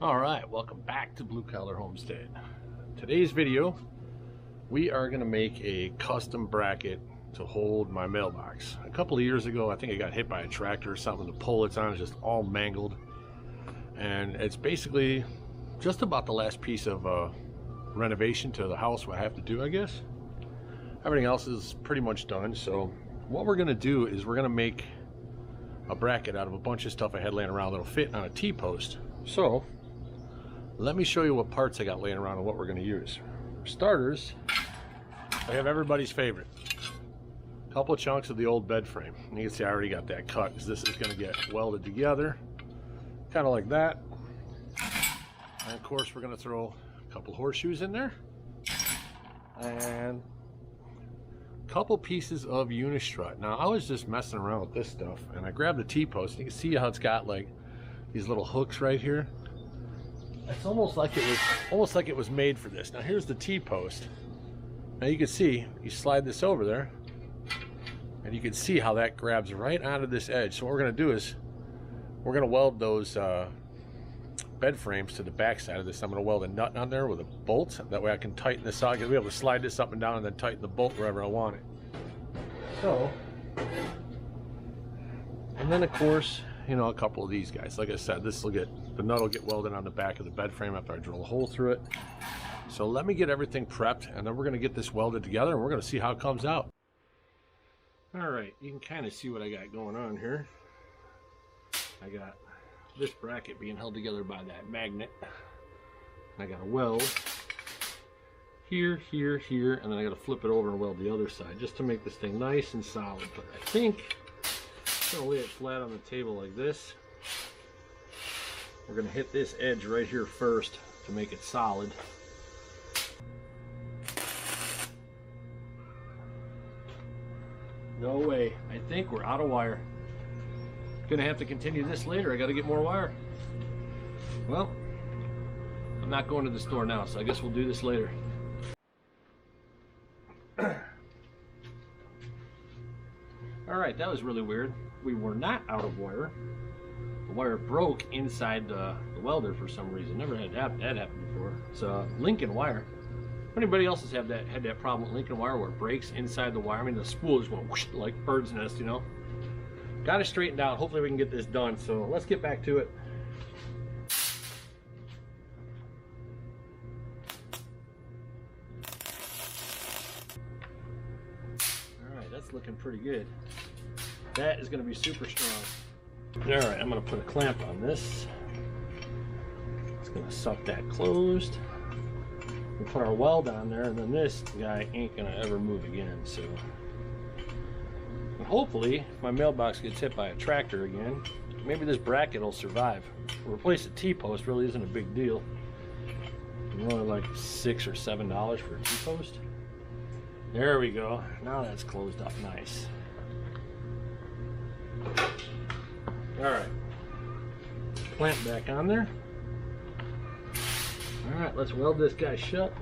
Alright, welcome back to Blue Collar Homestead. Today's video, we are going to make a custom bracket to hold my mailbox. A couple of years ago, I think I got hit by a tractor or something. The pole it's on is just all mangled. And it's basically just about the last piece of renovation to the house what I have to do, I guess. Everything else is pretty much done. So what we're going to do is we're going to make a bracket out of a bunch of stuff I had laying around that'll fit on a T-post. So let me show you what parts I got laying around and what we're going to use. For starters, I have everybody's favorite. A couple of chunks of the old bed frame. And you can see I already got that cut because this is going to get welded together. Kind of like that. And of course we're going to throw a couple horseshoes in there. And a couple pieces of unistrut. Now I was just messing around with this stuff and I grabbed the T-post. You can see how it's got like these little hooks right here. It's almost like it was made for this. Now here's the T-post. Now you can see, you slide this over there, and you can see how that grabs right onto this edge. So what we're going to do is, we're going to weld those bed frames to the back side of this. I'm going to weld a nut on there with a bolt. That way I can tighten this out. I'll be able to slide this up and down and then tighten the bolt wherever I want it. So, and then of course, you know, a couple of these guys. Like I said, the nut will get welded on the back of the bed frame after I drill a hole through it. So let me get everything prepped, and then we're going to get this welded together, and we're going to see how it comes out. All right, you can kind of see what I got going on here. I got this bracket being held together by that magnet. I got a weld here, here, here, and then I got to flip it over and weld the other side just to make this thing nice and solid. But I think I'm going to lay it flat on the table like this. We're going to hit this edge right here first to make it solid. No way. I think we're out of wire. Gonna have to continue this later. I got to get more wire. Well, I'm not going to the store now, so I guess we'll do this later. Alright, that was really weird. We were not out of wire. The wire broke inside the welder for some reason. Never had that happen before. It's a Lincoln wire. If anybody else has had that problem with Lincoln wire where it breaks inside the wire, I mean the spool just went whoosh, like bird's nest, you know. Got it straightened out. Hopefully we can get this done. So let's get back to it. All right, that's looking pretty good. That is going to be super strong. Alright, I'm going to put a clamp on this. It's going to suck that closed. We'll put our weld on there, and then this guy ain't going to ever move again. So, and hopefully, if my mailbox gets hit by a tractor again, maybe this bracket will survive. Replace a T-post really isn't a big deal. It's only like $6 or $7 for a T-post. There we go. Now that's closed up nice. Alright, clamp back on there. Alright, let's weld this guy shut.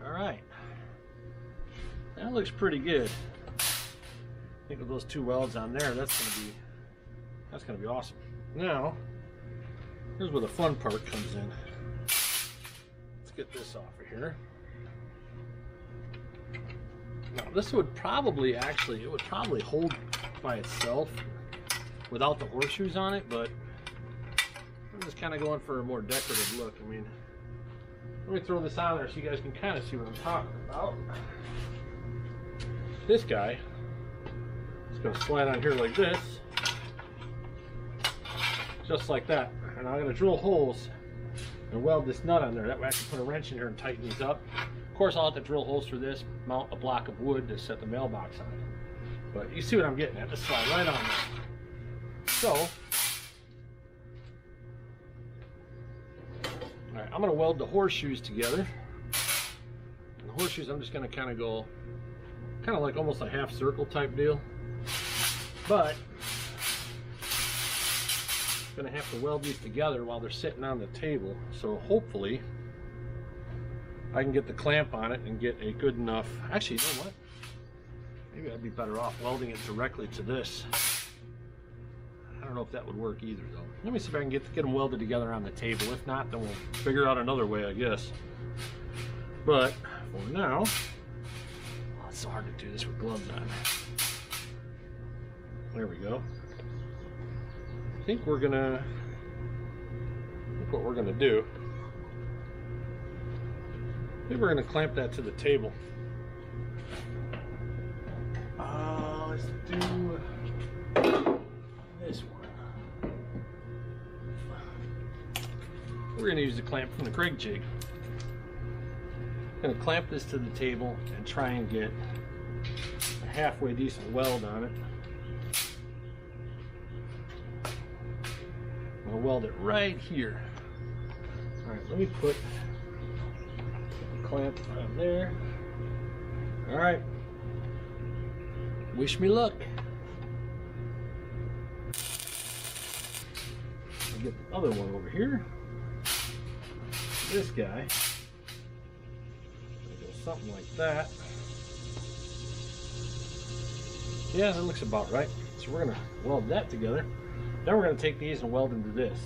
Alright, that looks pretty good. I think with those two welds on there, that's gonna be awesome. Now, here's where the fun part comes in. Let's get this off of here. Now this would probably hold by itself without the horseshoes on it, but I'm just kind of going for a more decorative look. I mean, let me throw this on there so you guys can kind of see what I'm talking about. This guy is going to slide on here like this, just like that. And I'm going to drill holes and weld this nut on there. That way I can put a wrench in here and tighten these up. Of course, I'll have to drill holes through this, mount a block of wood to set the mailbox on it. But you see what I'm getting at. Just slide right on there. So, alright, I'm going to weld the horseshoes together. And the horseshoes, I'm just going to kind of go, kind of like almost a half circle type deal. But, I'm going to have to weld these together while they're sitting on the table. So hopefully, I can get the clamp on it and get a good enough, actually, you know what? Maybe I'd be better off welding it directly to this. I don't know if that would work either though. Let me see if I can get them welded together on the table. If not, then we'll figure out another way, I guess. But for now, oh, it's so hard to do this with gloves on. There we go. I think we're gonna, look what we're gonna do. I think we're gonna clamp that to the table. Let's do this one. We're going to use the clamp from the Craig jig. I'm going to clamp this to the table and try and get a halfway decent weld on it. I'll weld it right here. All right, let me put the clamp on there. All right. Wish me luck. I'll get the other one over here. This guy. Go something like that. Yeah, that looks about right. So we're gonna weld that together. Then we're gonna take these and weld into this.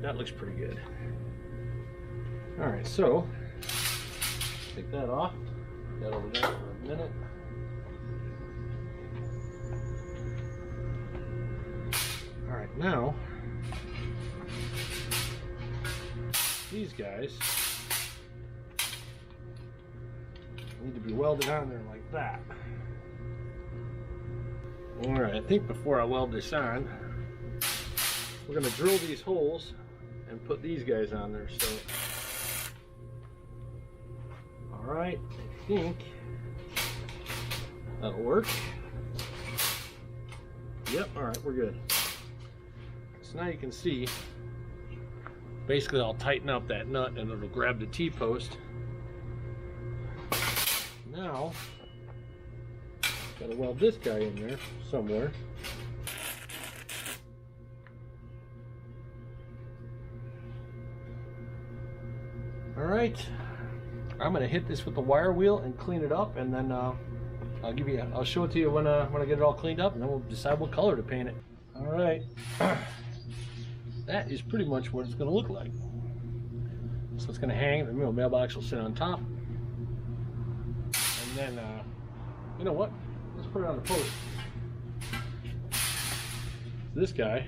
That looks pretty good. All right, so take that off. Put that over there for a minute. All right, now these guys need to be welded on there like that. All right, I think before I weld this on, we're going to drill these holes and put these guys on there. So, all right, I think that'll work. Yep, all right, we're good. So now you can see, basically I'll tighten up that nut and it'll grab the T-post. Now, gotta weld this guy in there somewhere. All right, I'm gonna hit this with the wire wheel and clean it up, and then I'll show it to you when I get it all cleaned up, and then we'll decide what color to paint it. All right, that is pretty much what it's gonna look like. So it's gonna hang. The mailbox will sit on top, and then you know what? Let's put it on the post. This guy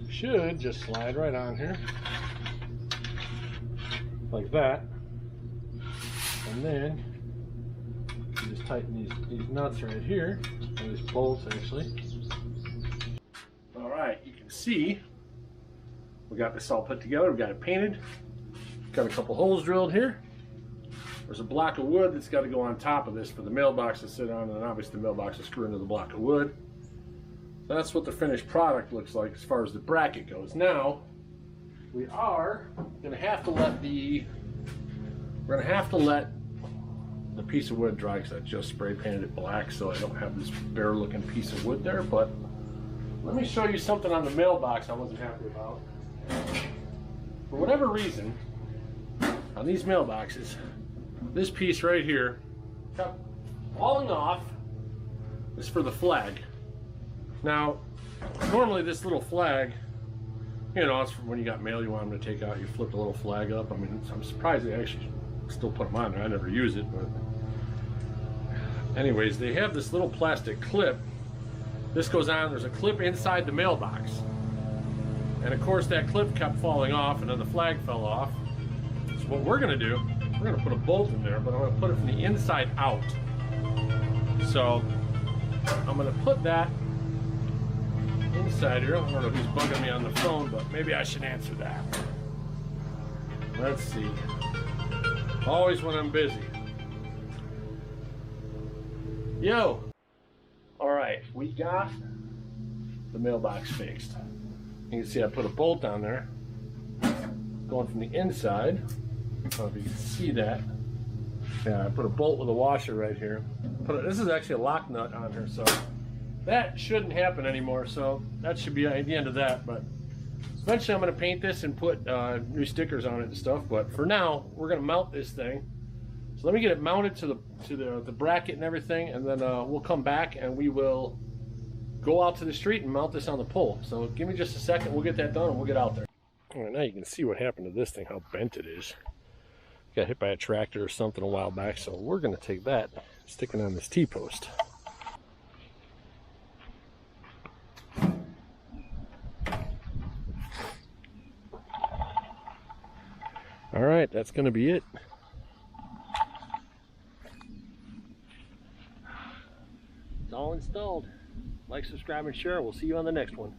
should just slide right on here. Like that, and then you just tighten these nuts right here, or these bolts actually. All right, you can see we got this all put together. We got it painted. Got a couple holes drilled here. There's a block of wood that's got to go on top of this for the mailbox to sit on, and obviously the mailbox is screwed into the block of wood. So that's what the finished product looks like as far as the bracket goes. Now, we are going to have to let the piece of wood dry, because I just spray painted it black, so I don't have this bare looking piece of wood there. But let me show you something on the mailbox I wasn't happy about. For whatever reason, on these mailboxes, this piece right here kept falling off. This is for the flag. Now, normally this little flag, you know, it's when you got mail you want them to take out, you flip the little flag up. I mean, I'm surprised they actually still put them on there. I never use it, but anyways, they have this little plastic clip. This goes on, there's a clip inside the mailbox. And of course that clip kept falling off, and then the flag fell off. So what we're gonna do, we're gonna put a bolt in there, but I'm gonna put it from the inside out. So I'm gonna put that inside here. I don't know who's bugging me on the phone, but maybe I should answer that. Let's see. Always when I'm busy. Yo! Alright, we got the mailbox fixed. You can see I put a bolt on there going from the inside. I don't know if you can see that. Yeah, I put a bolt with a washer right here. This is actually a lock nut on here, so that shouldn't happen anymore, so that should be the end of that. But eventually I'm going to paint this and put new stickers on it and stuff. But for now, we're going to mount this thing. So let me get it mounted to the bracket and everything, and then we'll come back and we will go out to the street and mount this on the pole. So give me just a second, we'll get that done and we'll get out there. All right, now you can see what happened to this thing, how bent it is. Got hit by a tractor or something a while back, so we're going to take that, stick it on this T-post. All right, that's going to be it. It's all installed. Like, subscribe, and share. We'll see you on the next one.